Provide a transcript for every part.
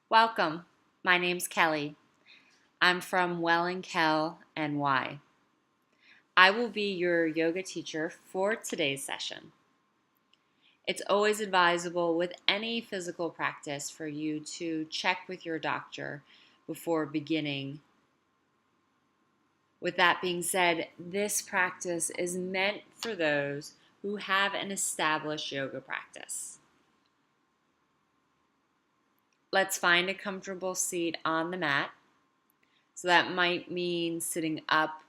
Welcome. My name's Kelly. I'm from Well and Kel, NY. I will be your yoga teacher for today's session. It's always advisable with any physical practice for you to check with your doctor before beginning. With that being said, this practice is meant for those who have an established yoga practice. Let's find a comfortable seat on the mat. So that might mean sitting up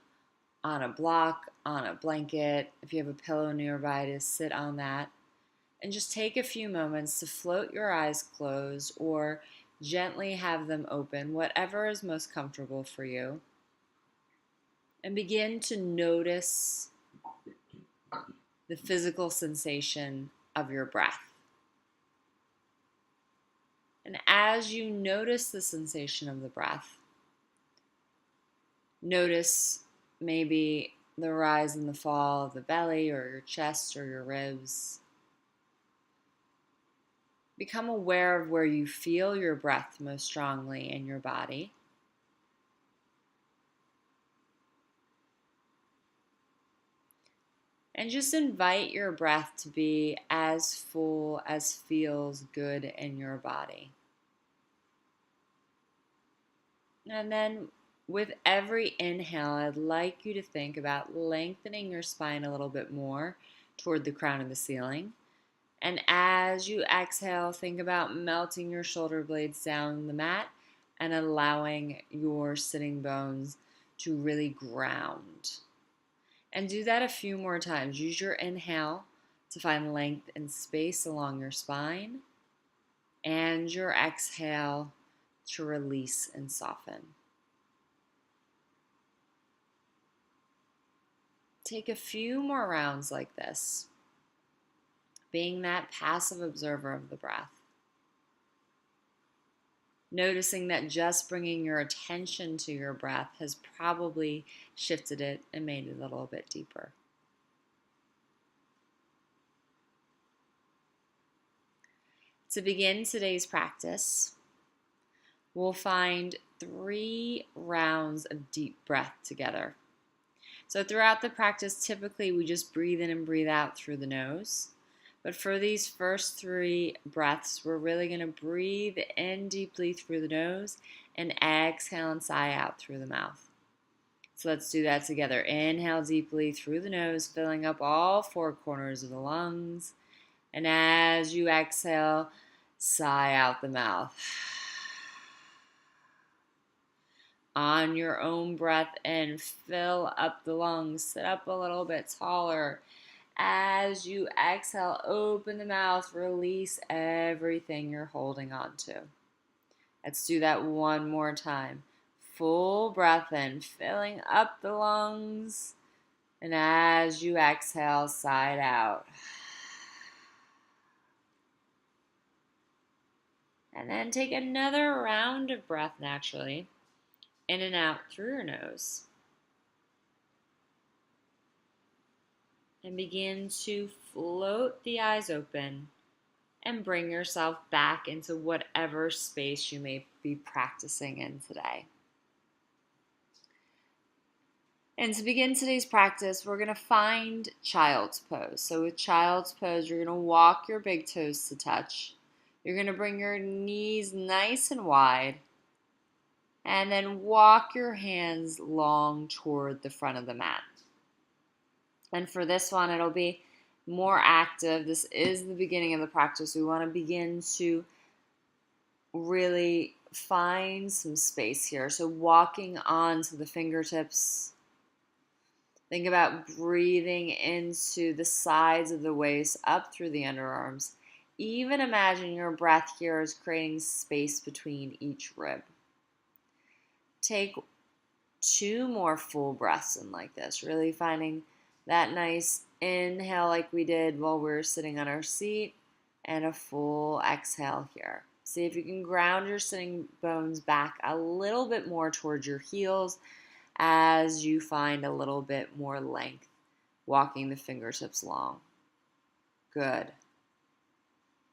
on a block, on a blanket. If you have a pillow nearby, to sit on that. And just take a few moments to float your eyes closed or gently have them open, whatever is most comfortable for you. And begin to notice the physical sensation of your breath. And as you notice the sensation of the breath, notice maybe the rise and the fall of the belly or your chest or your ribs. Become aware of where you feel your breath most strongly in your body. And just invite your breath to be as full as feels good in your body. And then with every inhale, I'd like you to think about lengthening your spine a little bit more toward the crown of the ceiling. And as you exhale, think about melting your shoulder blades down the mat and allowing your sitting bones to really ground. And do that a few more times. Use your inhale to find length and space along your spine, and your exhale to release and soften. Take a few more rounds like this, being that passive observer of the breath. Noticing that just bringing your attention to your breath has probably shifted it and made it a little bit deeper. To begin today's practice, we'll find 3 rounds of deep breath together. So throughout the practice, typically we just breathe in and breathe out through the nose. But for these first 3 breaths, we're really going to breathe in deeply through the nose and exhale and sigh out through the mouth. So let's do that together. Inhale deeply through the nose, filling up all 4 corners of the lungs. And as you exhale, sigh out the mouth. On your own breath in, fill up the lungs, sit up a little bit taller. As you exhale, open the mouth, release everything you're holding on to. Let's do that one more time. Full breath in, filling up the lungs. And as you exhale, sigh it out. And then take another round of breath naturally, in and out through your nose. And begin to float the eyes open and bring yourself back into whatever space you may be practicing in today. And to begin today's practice, we're going to find child's pose. So with child's pose, you're going to walk your big toes to touch. You're going to bring your knees nice and wide. And then walk your hands long toward the front of the mat. And for this one, it'll be more active. This is the beginning of the practice. We want to begin to really find some space here. So walking onto the fingertips. Think about breathing into the sides of the waist, up through the underarms. Even imagine your breath here is creating space between each rib. Take 2 more full breaths in like this, really finding that nice inhale like we did while we were sitting on our seat, and a full exhale here. See if you can ground your sitting bones back a little bit more towards your heels as you find a little bit more length, walking the fingertips long. Good.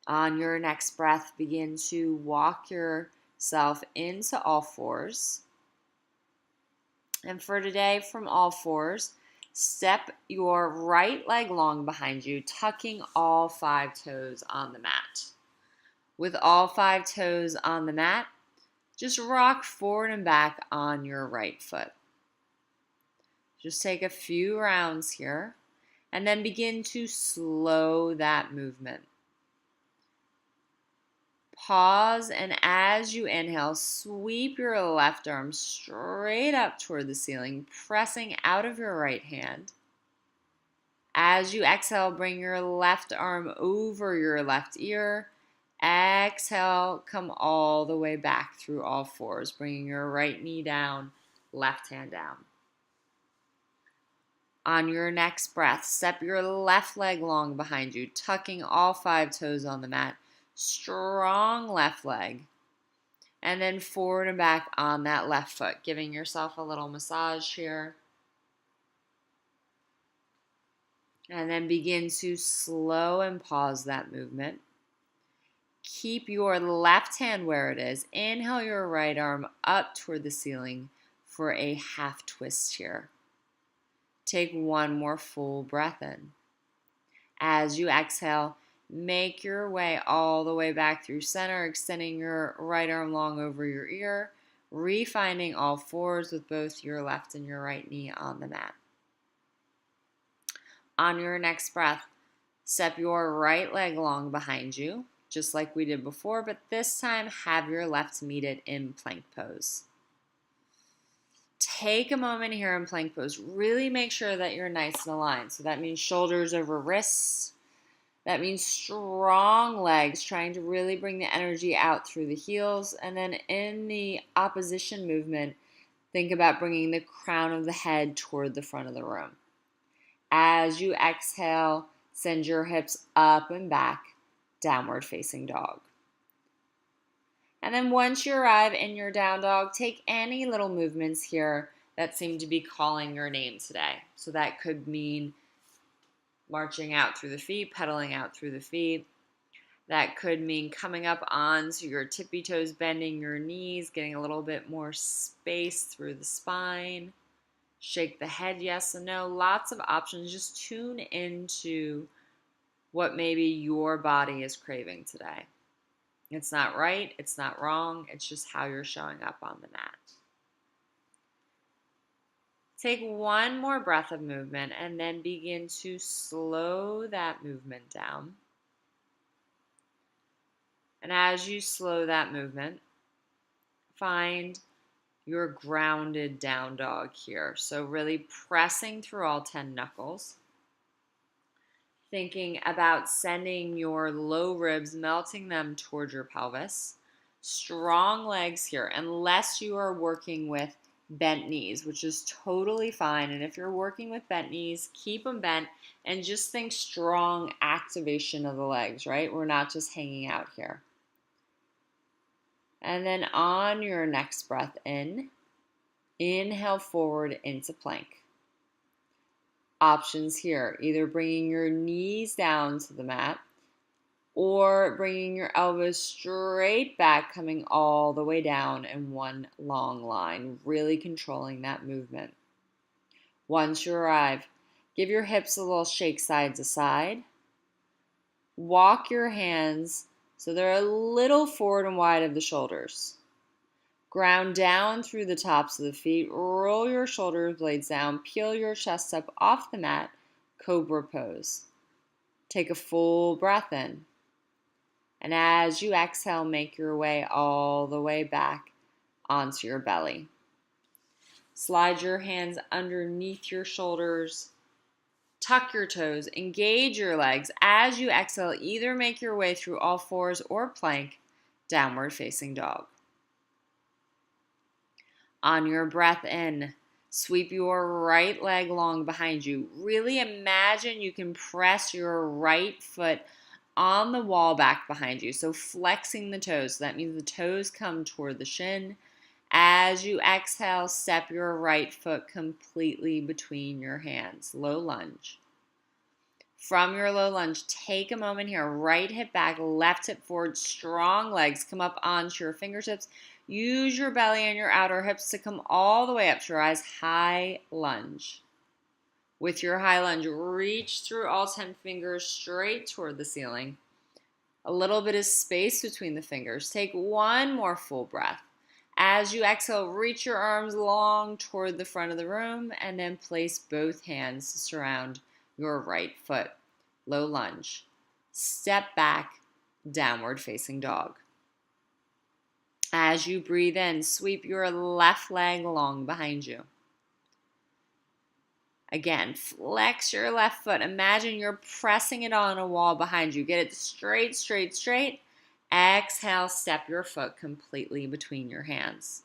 On your next breath, begin to walk your yourself into all fours. And for today, from all fours, step your right leg long behind you, tucking all 5 toes on the mat. With all 5 toes on the mat, just rock forward and back on your right foot. Just take a few rounds here and then begin to slow that movement. Pause, and as you inhale, sweep your left arm straight up toward the ceiling, pressing out of your right hand. As you exhale, bring your left arm over your left ear. Exhale, come all the way back through all fours, bringing your right knee down, left hand down. On your next breath, step your left leg long behind you, tucking all 5 toes on the mat. Strong left leg. And then forward and back on that left foot, giving yourself a little massage here. And then begin to slow and pause that movement. Keep your left hand where it is. Inhale your right arm up toward the ceiling for a half twist here. Take one more full breath in. As you exhale, make your way all the way back through center, extending your right arm long over your ear, refinding all fours with both your left and your right knee on the mat. On your next breath, step your right leg long behind you, just like we did before, but this time have your left meet it in plank pose. Take a moment here in plank pose. Really make sure that you're nice and aligned. So that means shoulders over wrists. That means strong legs, trying to really bring the energy out through the heels. And then in the opposition movement, think about bringing the crown of the head toward the front of the room. As you exhale, send your hips up and back, downward facing dog. And then once you arrive in your down dog, take any little movements here that seem to be calling your name today. So that could mean marching out through the feet, pedaling out through the feet. That could mean coming up onto your tippy toes, bending your knees, getting a little bit more space through the spine. Shake the head, yes and no. Lots of options. Just tune into what maybe your body is craving today. It's not right, it's not wrong, it's just how you're showing up on the mat. Take one more breath of movement and then begin to slow that movement down. And as you slow that movement, find your grounded down dog here. So really pressing through all 10 knuckles. Thinking about sending your low ribs, melting them towards your pelvis. Strong legs here, unless you are working with bent knees, which is totally fine. And if you're working with bent knees, keep them bent and just think strong activation of the legs, right? We're not just hanging out here. And then on your next breath in, inhale forward into plank. Options here, either bringing your knees down to the mat or bringing your elbows straight back, coming all the way down in one long line, really controlling that movement. Once you arrive, give your hips a little shake side to side. Walk your hands so they're a little forward and wide of the shoulders. Ground down through the tops of the feet, roll your shoulder blades down, peel your chest up off the mat, cobra pose. Take a full breath in. And as you exhale, make your way all the way back onto your belly. Slide your hands underneath your shoulders, tuck your toes, engage your legs. As you exhale, either make your way through all fours or plank, downward facing dog. On your breath in, sweep your right leg long behind you. Really imagine you can press your right foot on the wall back behind you. So flexing the toes. So that means the toes come toward the shin. As you exhale, step your right foot completely between your hands. Low lunge. From your low lunge, take a moment here. Right hip back, left hip forward, strong legs. Come up onto your fingertips. Use your belly and your outer hips to come all the way up to rise. High lunge. With your high lunge, reach through all 10 fingers straight toward the ceiling. A little bit of space between the fingers. Take one more full breath. As you exhale, reach your arms long toward the front of the room and then place both hands to surround your right foot. Low lunge. Step back, downward facing dog. As you breathe in, sweep your left leg long behind you. Again, flex your left foot. Imagine you're pressing it on a wall behind you. Get it straight, straight, straight. Exhale, step your foot completely between your hands.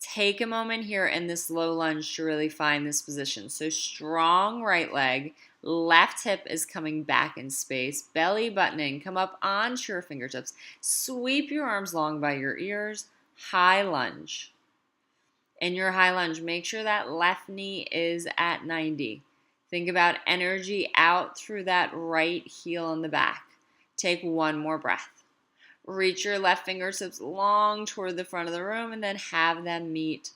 Take a moment here in this low lunge to really find this position. So strong right leg, left hip is coming back in space, belly buttoning, come up onto your fingertips. Sweep your arms long by your ears, high lunge. In your high lunge, make sure that left knee is at 90. Think about energy out through that right heel in the back. Take one more breath. Reach your left fingertips long toward the front of the room and then have them meet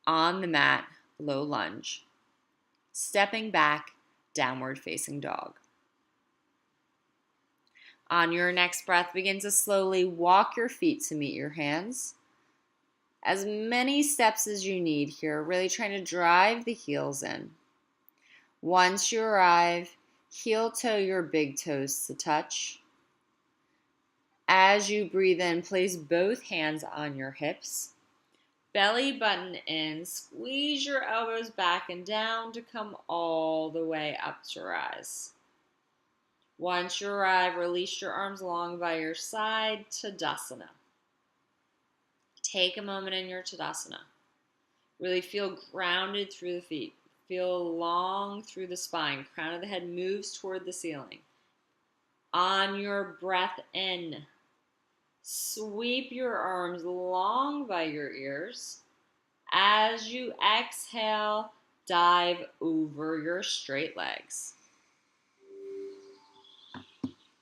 on the mat, low lunge. Stepping back, downward facing dog. On your next breath, begin to slowly walk your feet to meet your hands. As many steps as you need here, really trying to drive the heels in. Once you arrive, heel toe your big toes to touch. As you breathe in, place both hands on your hips. Belly button in, squeeze your elbows back and down to come all the way up to rise. Once you arrive, release your arms long by your side, Tadasana. Take a moment in your Tadasana. Really feel grounded through the feet. Feel long through the spine. Crown of the head moves toward the ceiling. On your breath in, sweep your arms long by your ears. As you exhale, dive over your straight legs.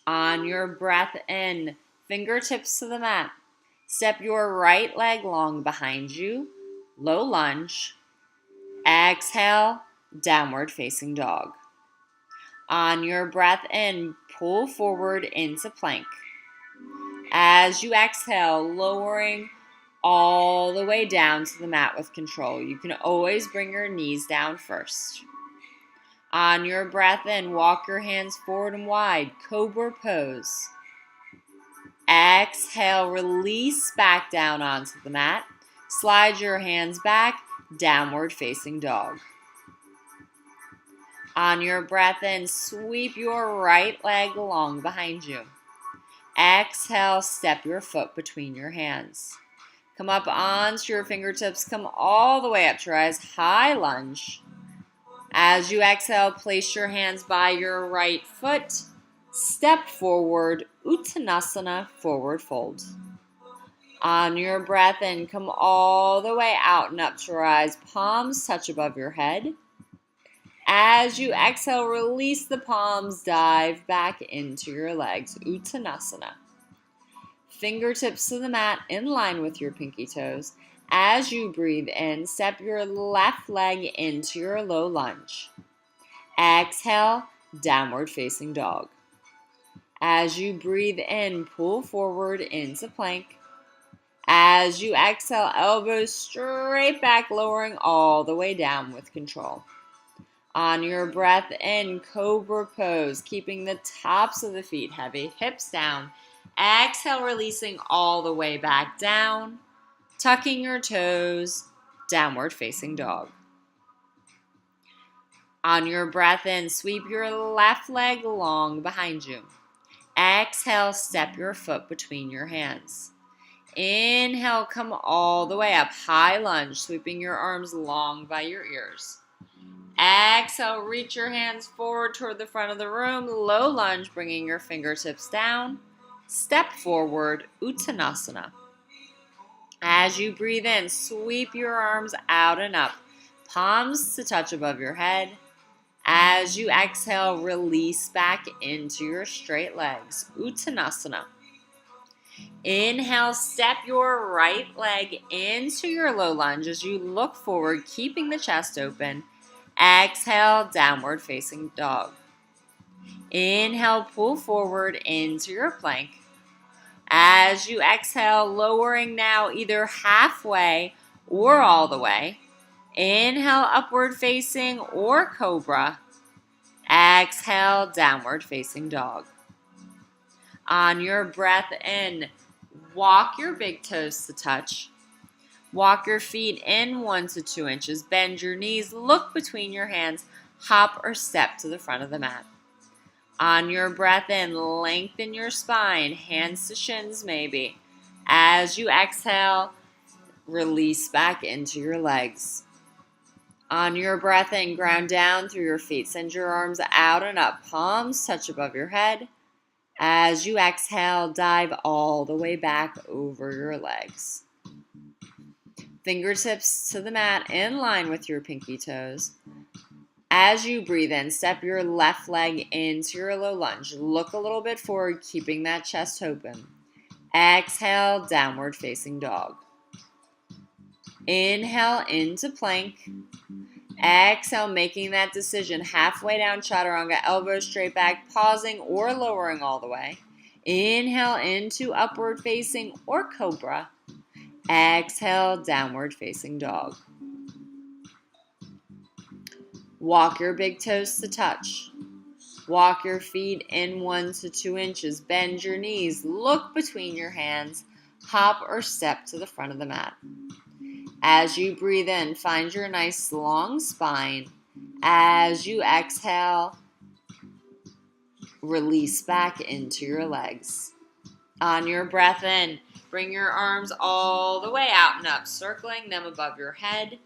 On your breath in, fingertips to the mat. Step your right leg long behind you, low lunge. Exhale, downward facing dog. On your breath in, pull forward into plank. As you exhale, lowering all the way down to the mat with control. You can always bring your knees down first. On your breath in, walk your hands forward and wide, cobra pose. Exhale, release back down onto the mat. Slide your hands back, downward facing dog. On your breath in, sweep your right leg long behind you. Exhale, step your foot between your hands. Come up onto your fingertips, come all the way up to rise, high lunge. As you exhale, place your hands by your right foot. Step forward, Uttanasana, forward fold. On your breath in, come all the way out and up to rise. Palms touch above your head. As you exhale, release the palms, dive back into your legs, Uttanasana. Fingertips to the mat in line with your pinky toes. As you breathe in, step your left leg into your low lunge. Exhale, downward facing dog. As you breathe in, pull forward into plank. As you exhale, elbows straight back, lowering all the way down with control. On your breath in, cobra pose, keeping the tops of the feet heavy, hips down. Exhale, releasing all the way back down, tucking your toes, downward facing dog. On your breath in, sweep your left leg long behind you. Exhale, step your foot between your hands. Inhale, come all the way up, high lunge, sweeping your arms long by your ears. Exhale, reach your hands forward toward the front of the room, low lunge, bringing your fingertips down. Step forward, Uttanasana. As you breathe in, sweep your arms out and up, palms to touch above your head. As you exhale, release back into your straight legs, Uttanasana. Inhale, step your right leg into your low lunge as you look forward, keeping the chest open. Exhale, downward facing dog. Inhale, pull forward into your plank. As you exhale, lowering now either halfway or all the way. Inhale, upward facing or cobra. Exhale, downward facing dog. On your breath in, walk your big toes to touch. Walk your feet in 1 to 2 inches. Bend your knees, look between your hands, hop or step to the front of the mat. On your breath in, lengthen your spine, hands to shins maybe. As you exhale, release back into your legs. On your breath in, ground down through your feet. Send your arms out and up. Palms touch above your head. As you exhale, dive all the way back over your legs. Fingertips to the mat in line with your pinky toes. As you breathe in, step your left leg into your low lunge. Look a little bit forward, keeping that chest open. Exhale, downward facing dog. Inhale into plank. Exhale, making that decision. Halfway down chaturanga, elbows straight back, pausing or lowering all the way. Inhale into upward facing or cobra. Exhale, downward facing dog. Walk your big toes to touch. Walk your feet in 1 to 2 inches. Bend your knees. Look between your hands. Hop or step to the front of the mat. As you breathe in, find your nice long spine. As you exhale, release back into your legs. On your breath in, bring your arms all the way out and up, circling them above your head.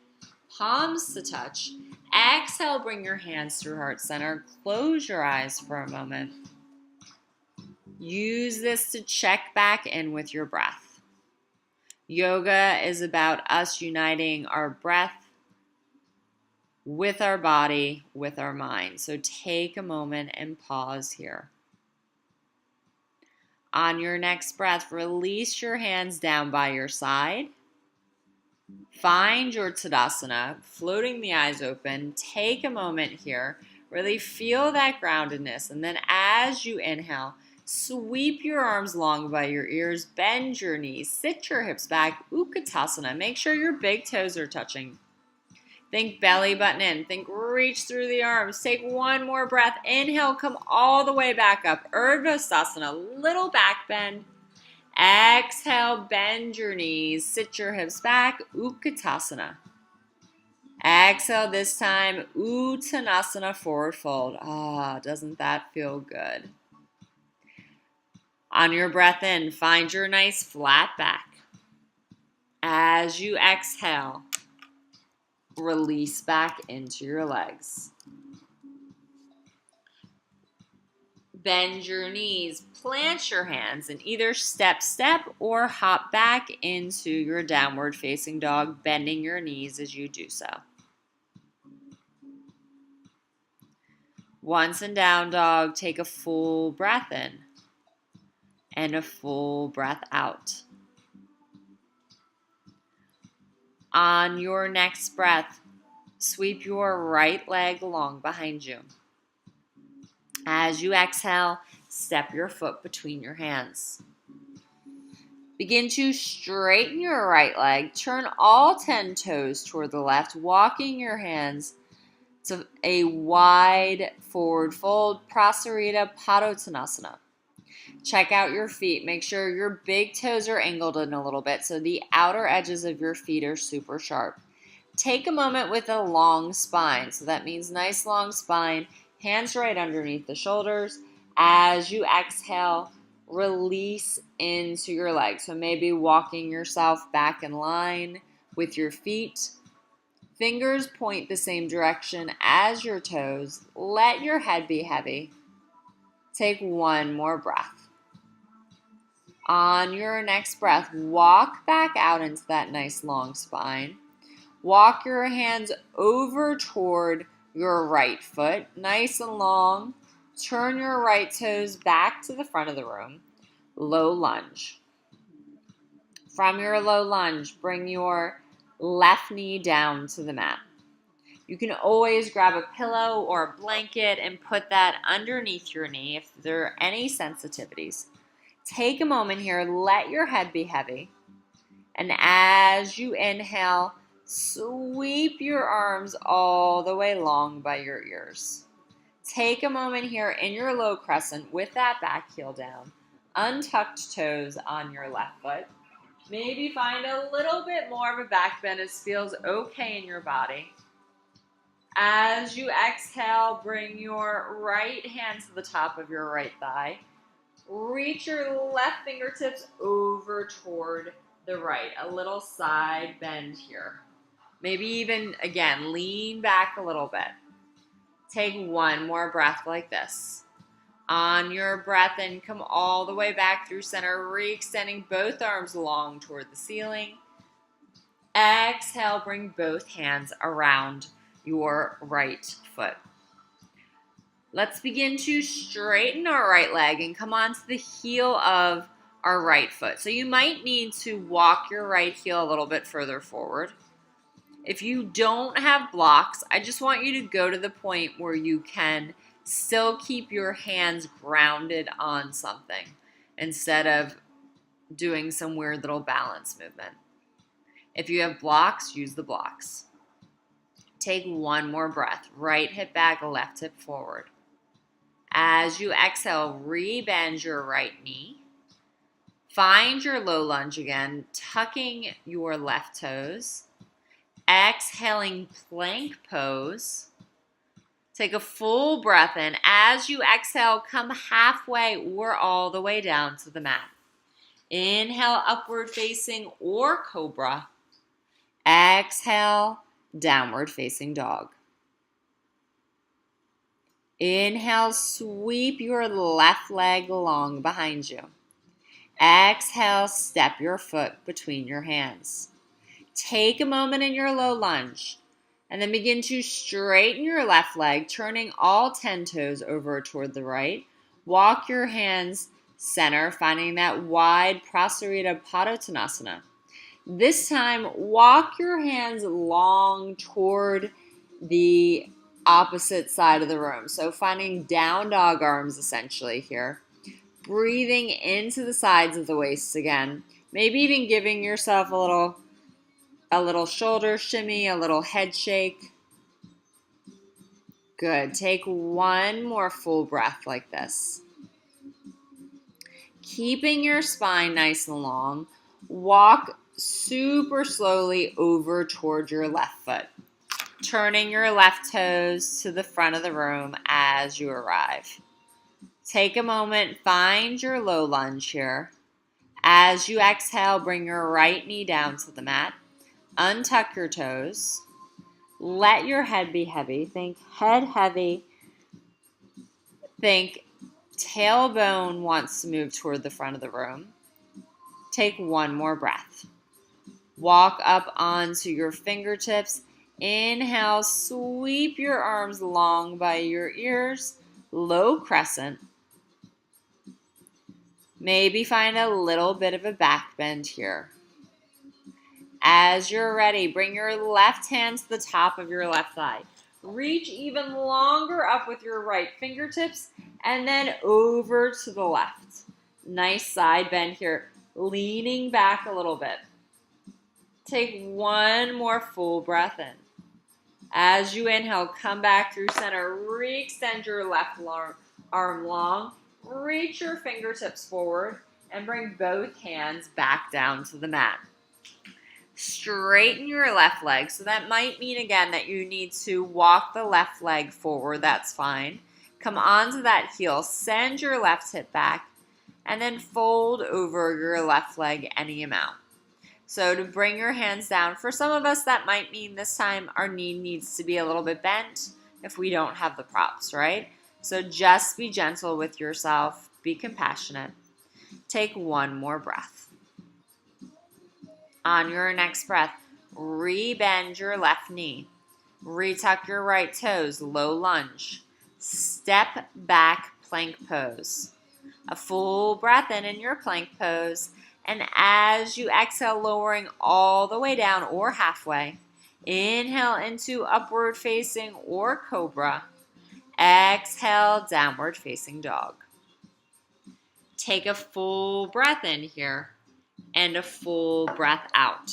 Palms to touch. Exhale, bring your hands through heart center. Close your eyes for a moment. Use this to check back in with your breath. Yoga is about us uniting our breath with our body, with our mind. So take a moment and pause here. On your next breath, release your hands down by your side. Find your Tadasana, floating the eyes open. Take a moment here. Really feel that groundedness. And then as you inhale, sweep your arms long by your ears. Bend your knees. Sit your hips back. Utkatasana. Make sure your big toes are touching. Think belly button in. Think reach through the arms. Take one more breath. Inhale, come all the way back up. Urdhvastasana. Little back bend. Exhale, bend your knees, sit your hips back, Utkatasana. Exhale this time, Uttanasana, forward fold. Doesn't that feel good? On your breath in, find your nice flat back. As you exhale, release back into your legs. Bend your knees, plant your hands, and either step or hop back into your downward facing dog, bending your knees as you do so. Once in down dog, take a full breath in and a full breath out. On your next breath, sweep your right leg long behind you. As you exhale, step your foot between your hands. Begin to straighten your right leg. Turn all 10 toes toward the left, walking your hands to a wide forward fold, Prasarita Padottanasana. Check out your feet. Make sure your big toes are angled in a little bit so the outer edges of your feet are super sharp. Take a moment with a long spine. So that means nice long spine. Hands right underneath the shoulders. As you exhale, release into your legs. So maybe walking yourself back in line with your feet. Fingers point the same direction as your toes. Let your head be heavy. Take one more breath. On your next breath, walk back out into that nice long spine. Walk your hands over toward your right foot, nice and long. Turn your right toes back to the front of the room. Low lunge. From your low lunge, bring your left knee down to the mat. You can always grab a pillow or a blanket and put that underneath your knee if there are any sensitivities. Take a moment here, let your head be heavy. And as you inhale, sweep your arms all the way long by your ears. Take a moment here in your low crescent with that back heel down. Untucked toes on your left foot. Maybe find a little bit more of a back bend. It feels okay in your body. As you exhale, bring your right hand to the top of your right thigh. Reach your left fingertips over toward the right. A little side bend here. Maybe even, again, lean back a little bit. Take one more breath like this. On your breath in, come all the way back through center, re-extending both arms long toward the ceiling. Exhale, bring both hands around your right foot. Let's begin to straighten our right leg and come onto the heel of our right foot. So you might need to walk your right heel a little bit further forward. If you don't have blocks, I just want you to go to the point where you can still keep your hands grounded on something instead of doing some weird little balance movement. If you have blocks, use the blocks. Take one more breath. Right hip back, left hip forward. As you exhale, rebend your right knee. Find your low lunge again, tucking your left toes. Exhaling, plank pose. Take a full breath in. As you exhale, come halfway or all the way down to the mat. Inhale, upward facing or cobra. Exhale, downward facing dog. Inhale, sweep your left leg long behind you. Exhale, step your foot between your hands. Take a moment in your low lunge and then begin to straighten your left leg, turning all 10 toes over toward the right. Walk your hands center, finding that wide Prasarita Padottanasana. This time, walk your hands long toward the opposite side of the room. So finding down dog arms essentially here. Breathing into the sides of the waist again. Maybe even giving yourself a little shoulder shimmy, a little head shake. Good. Take one more full breath like this. Keeping your spine nice and long, walk super slowly over toward your left foot, turning your left toes to the front of the room as you arrive. Take a moment, find your low lunge here. As you exhale, bring your right knee down to the mat. Untuck your toes. Let your head be heavy. Think head heavy. Think tailbone wants to move toward the front of the room. Take one more breath. Walk up onto your fingertips. Inhale, sweep your arms long by your ears. Low crescent. Maybe find a little bit of a back bend here. As you're ready, bring your left hand to the top of your left thigh. Reach even longer up with your right fingertips and then over to the left. Nice side bend here, leaning back a little bit. Take one more full breath in. As you inhale, come back through center. Re-extend your left arm long. Reach your fingertips forward and bring both hands back down to the mat. Straighten your left leg. So that might mean again that you need to walk the left leg forward. That's fine. Come onto that heel. Send your left hip back and then fold over your left leg any amount. So to bring your hands down, for some of us that might mean this time our knee needs to be a little bit bent if we don't have the props, right? So just be gentle with yourself. Be compassionate. Take one more breath. On your next breath, rebend your left knee. Retuck your right toes, low lunge. Step back plank pose. A full breath in your plank pose. And as you exhale, lowering all the way down or halfway. Inhale into upward facing or cobra. Exhale, downward facing dog. Take a full breath in here and a full breath out.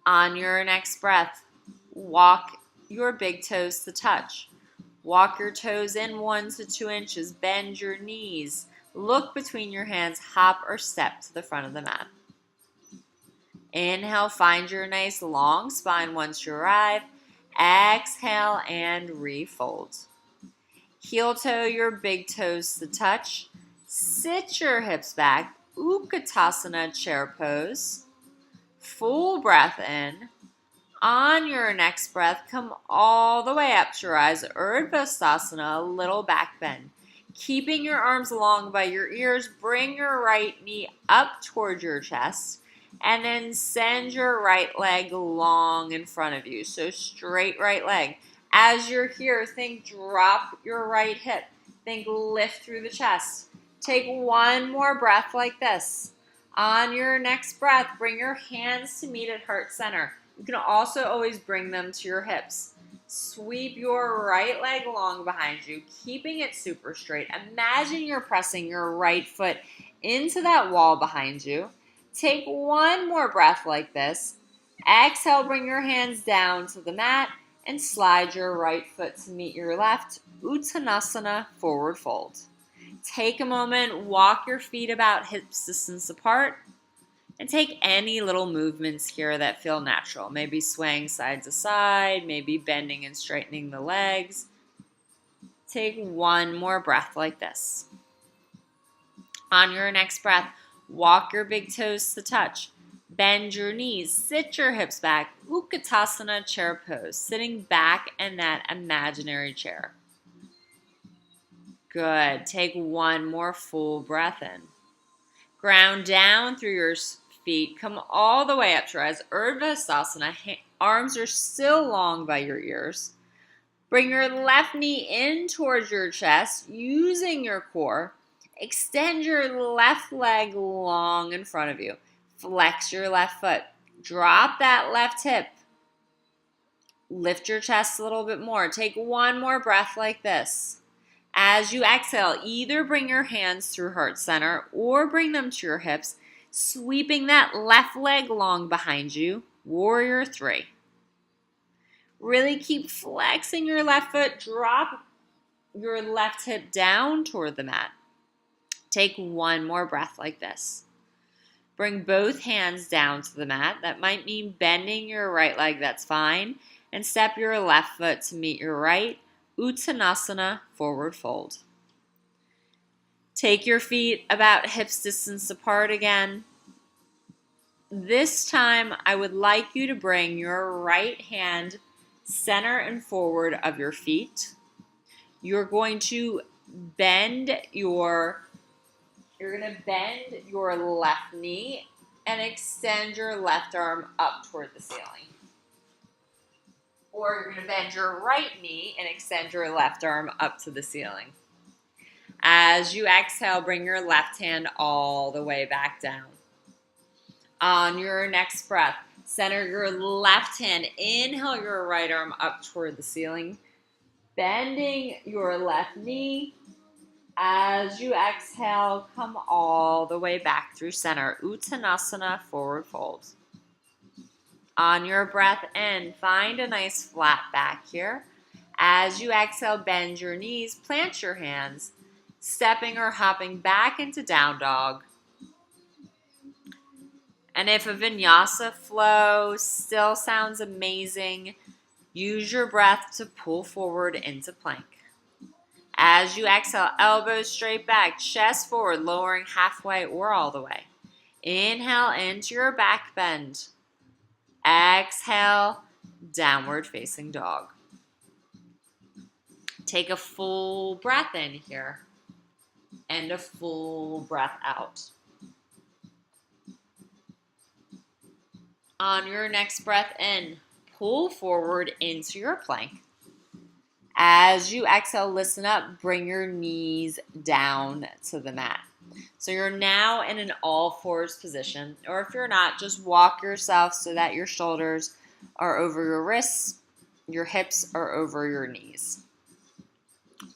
On your next breath, walk your big toes to touch. Walk your toes in 1 to 2 inches. Bend your knees. Look between your hands. Hop or step to the front of the mat. Inhale, find your nice long spine once you arrive. Exhale and refold. Heel toe your big toes to touch. Sit your hips back. Utkatasana chair pose. Full breath in. On your next breath, come all the way up to rise. Urdhva-stasana, a little back bend. Keeping your arms long by your ears, bring your right knee up toward your chest. And then send your right leg long in front of you. So straight right leg. As you're here, think drop your right hip. Think lift through the chest. Take one more breath like this. On your next breath, bring your hands to meet at heart center. You can also always bring them to your hips. Sweep your right leg long behind you, keeping it super straight. Imagine you're pressing your right foot into that wall behind you. Take one more breath like this. Exhale, bring your hands down to the mat and slide your right foot to meet your left. Uttanasana, forward fold. Take a moment, walk your feet about hip distance apart, and take any little movements here that feel natural. Maybe swaying side to side, maybe bending and straightening the legs. Take one more breath like this. On your next breath, walk your big toes to touch. Bend your knees, sit your hips back. Utkatasana chair pose, sitting back in that imaginary chair. Good. Take one more full breath in. Ground down through your feet. Come all the way up to rise. Urdhva-stasana. Arms are still long by your ears. Bring your left knee in towards your chest using your core. Extend your left leg long in front of you. Flex your left foot. Drop that left hip. Lift your chest a little bit more. Take one more breath like this. As you exhale, either bring your hands through heart center or bring them to your hips, sweeping that left leg long behind you. Warrior 3. Really keep flexing your left foot. Drop your left hip down toward the mat. Take one more breath like this. Bring both hands down to the mat. That might mean bending your right leg, that's fine. And step your left foot to meet your right. Uttanasana, forward fold. Take your feet about hips distance apart again. This time, I would like you to bring your right hand center and forward of your feet. You're going to bend your left knee and extend your left arm up toward the ceiling. Or you're going to bend your right knee and extend your left arm up to the ceiling. As you exhale, bring your left hand all the way back down. On your next breath, center your left hand. Inhale your right arm up toward the ceiling. Bending your left knee. As you exhale, come all the way back through center. Uttanasana, forward fold. On your breath in, find a nice flat back here. As you exhale, bend your knees, plant your hands, stepping or hopping back into down dog. And if a vinyasa flow still sounds amazing, use your breath to pull forward into plank. As you exhale, elbows straight back, chest forward, lowering halfway or all the way. Inhale into your back bend. Exhale, downward facing dog. Take a full breath in here and a full breath out. On your next breath in, pull forward into your plank. As you exhale, listen up, bring your knees down to the mat. So you're now in an all fours position, or if you're not, just walk yourself so that your shoulders are over your wrists, your hips are over your knees.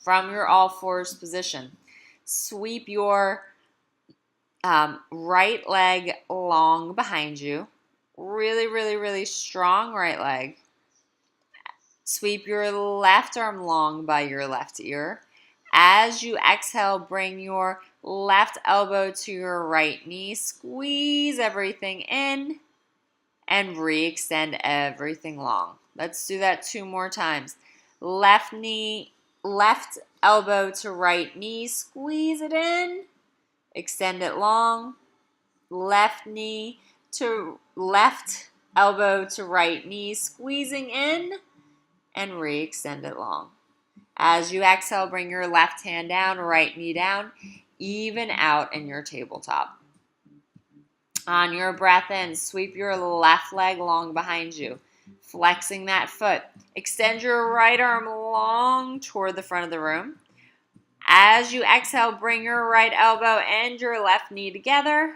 From your all fours position, sweep your right leg long behind you. Really, really, really strong right leg. Sweep your left arm long by your left ear. As you exhale, bring your left elbow to your right knee. Squeeze everything in and re-extend everything long. Let's do that 2 more times. Left knee, left elbow to right knee. Squeeze it in. Extend it long. Left knee to left elbow to right knee. Squeezing in and re-extend it long. As you exhale, bring your left hand down, right knee down, even out in your tabletop. On your breath in, sweep your left leg long behind you, flexing that foot. Extend your right arm long toward the front of the room. As you exhale, bring your right elbow and your left knee together.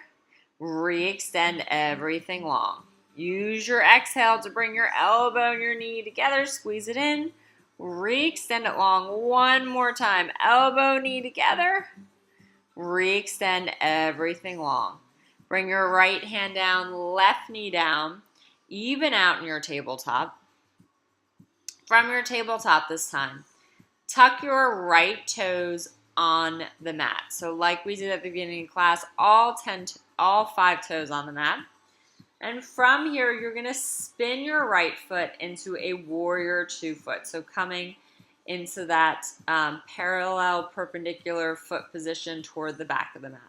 Re-extend everything long. Use your exhale to bring your elbow and your knee together. Squeeze it in. Re-extend it long. 1 more time. Elbow, knee together. Re-extend everything long. Bring your right hand down, left knee down. Even out in your tabletop. From your tabletop this time, tuck your right toes on the mat. So like we did at the beginning of class, all 5 toes on the mat. And from here, you're going to spin your right foot into a warrior 2 foot. So coming into that parallel perpendicular foot position toward the back of the mat.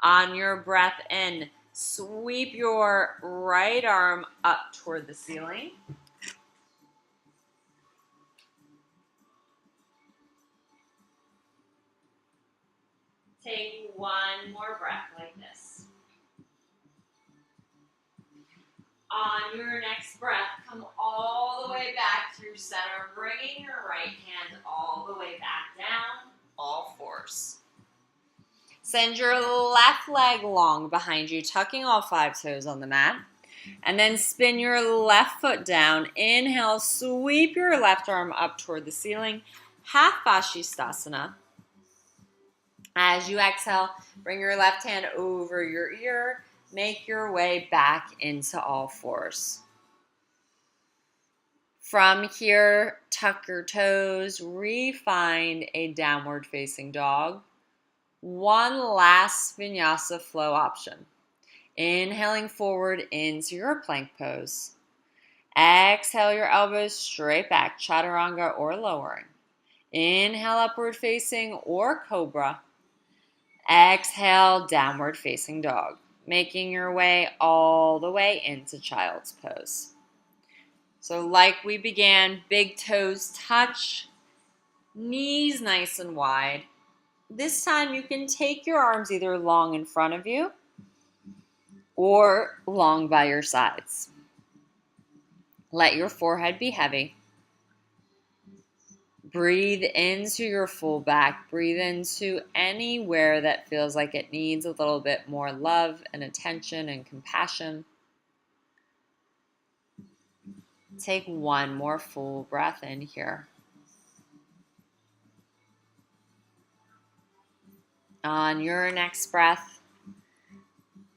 On your breath in, sweep your right arm up toward the ceiling. Take 1 more breath like this. On your next breath, come all the way back through center, bringing your right hand all the way back down, all fours. Send your left leg long behind you, tucking all 5 toes on the mat. And then spin your left foot down. Inhale, sweep your left arm up toward the ceiling. Half Vashisthasana. As you exhale, bring your left hand over your ear. Make your way back into all fours. From here, tuck your toes, re-find a downward facing dog. 1 last vinyasa flow option. Inhaling forward into your plank pose. Exhale your elbows straight back, chaturanga or lowering. Inhale upward facing or cobra. Exhale downward facing dog, making your way all the way into child's pose. So like we began, big toes touch, knees nice and wide. This time you can take your arms either long in front of you or long by your sides. Let your forehead be heavy. Breathe into your full back. Breathe into anywhere that feels like it needs a little bit more love and attention and compassion. Take 1 more full breath in here. On your next breath,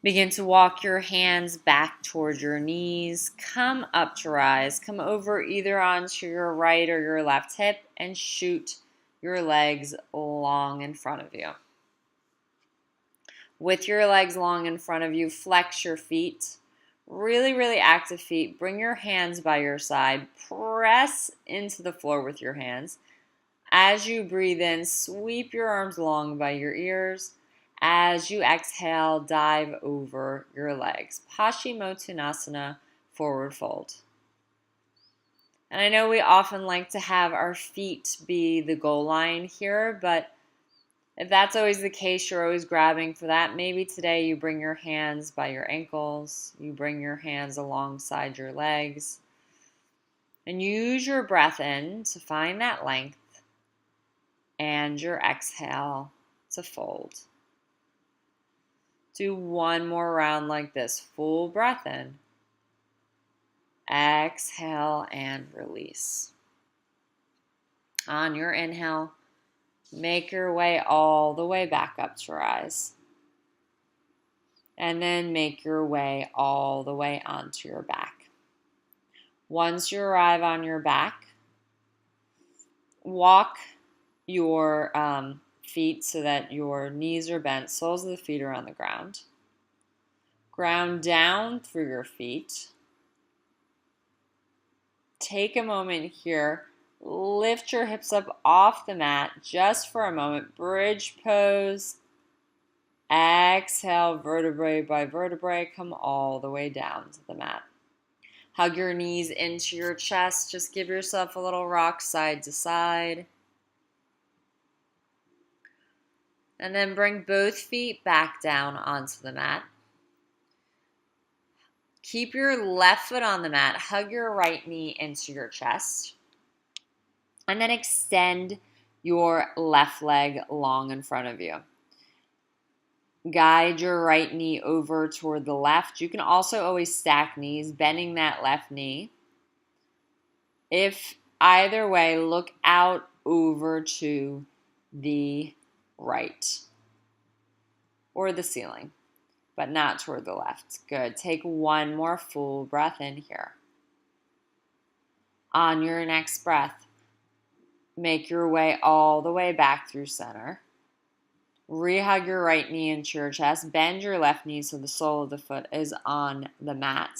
begin to walk your hands back towards your knees. Come up to rise. Come over either onto your right or your left hip and shoot your legs long in front of you. With your legs long in front of you, flex your feet. Really, really active feet. Bring your hands by your side. Press into the floor with your hands. As you breathe in, sweep your arms long by your ears. As you exhale, dive over your legs. Paschimottanasana, forward fold. And I know we often like to have our feet be the goal line here, but if that's always the case, you're always grabbing for that. Maybe today you bring your hands by your ankles, you bring your hands alongside your legs, and use your breath in to find that length and your exhale to fold. Do one more round like this. Full breath in. Exhale and release. On your inhale, make your way all the way back up to rise. And then make your way all the way onto your back. Once you arrive on your back, walk your feet so that your knees are bent, soles of the feet are on the ground. Ground down through your feet. Take a moment here. Lift your hips up off the mat just for a moment. Bridge pose. Exhale, vertebrae by vertebrae, come all the way down to the mat. Hug your knees into your chest. Just give yourself a little rock side to side. And then bring both feet back down onto the mat. Keep your left foot on the mat. Hug your right knee into your chest. And then extend your left leg long in front of you. Guide your right knee over toward the left. You can also always stack knees, bending that left knee. If either way, look out over to the right or the ceiling, but not toward the left. Good. Take one more full breath in here. On your next breath, make your way all the way back through center. Rehug your right knee into your chest. Bend your left knee so the sole of the foot is on the mat.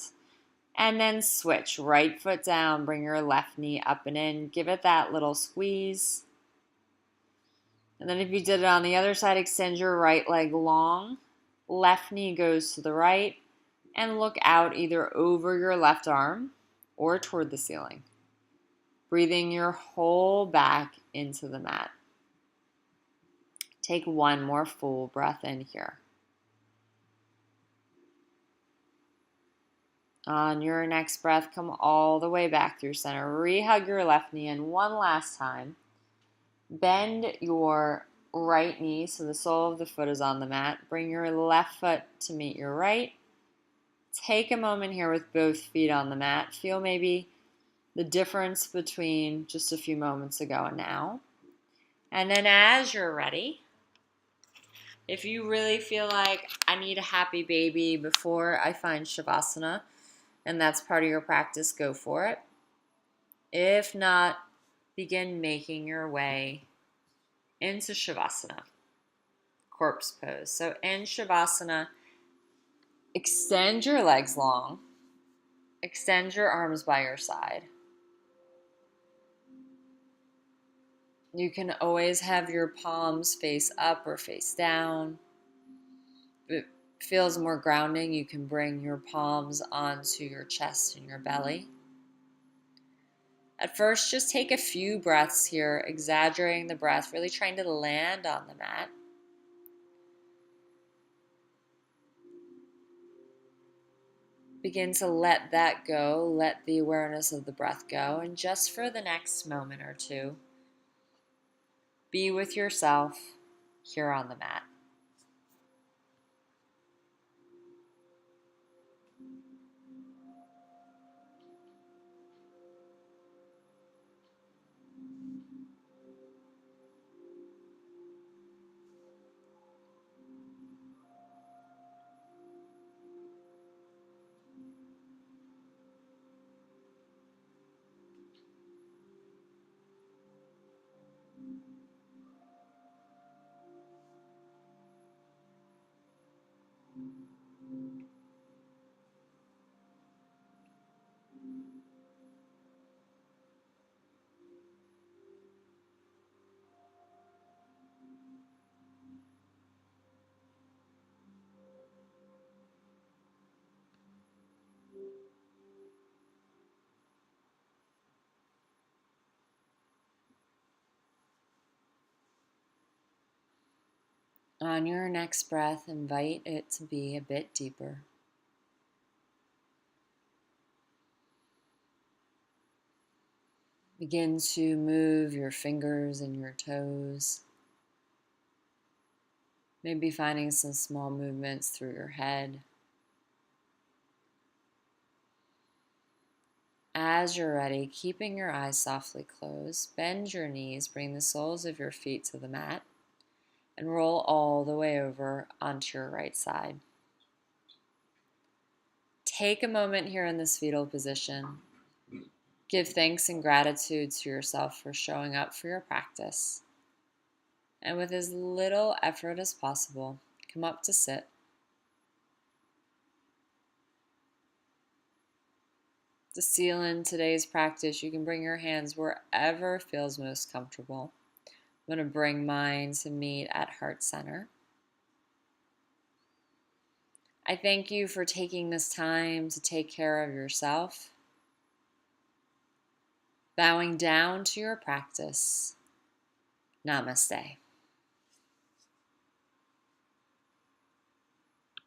And then switch. Right foot down. Bring your left knee up and in. Give it that little squeeze. And then if you did it on the other side, extend your right leg long. Left knee goes to the right. And look out either over your left arm or toward the ceiling. Breathing your whole back into the mat. Take one more full breath in here. On your next breath, come all the way back through center. Rehug your left knee in one last time. Bend your right knee so the sole of the foot is on the mat. Bring your left foot to meet your right. Take a moment here with both feet on the mat. Feel maybe the difference between just a few moments ago and now. And then as you're ready, if you really feel like I need a happy baby before I find Shavasana, and that's part of your practice, go for it. If not, begin making your way into Shavasana, corpse pose. So in Shavasana, extend your legs long, extend your arms by your side. You can always have your palms face up or face down. If it feels more grounding, you can bring your palms onto your chest and your belly. At first, just take a few breaths here, exaggerating the breath, really trying to land on the mat. Begin to let that go, let the awareness of the breath go, and just for the next moment or two, be with yourself here on the mat. On your next breath, invite it to be a bit deeper. Begin to move your fingers and your toes. Maybe finding some small movements through your head. As you're ready, keeping your eyes softly closed, bend your knees, bring the soles of your feet to the mat, and roll all the way over onto your right side. Take a moment here in this fetal position. Give thanks and gratitude to yourself for showing up for your practice. And with as little effort as possible, come up to sit. To seal in today's practice, you can bring your hands wherever feels most comfortable. I'm going to bring mine to meet at heart center. I thank you for taking this time to take care of yourself. Bowing down to your practice. Namaste.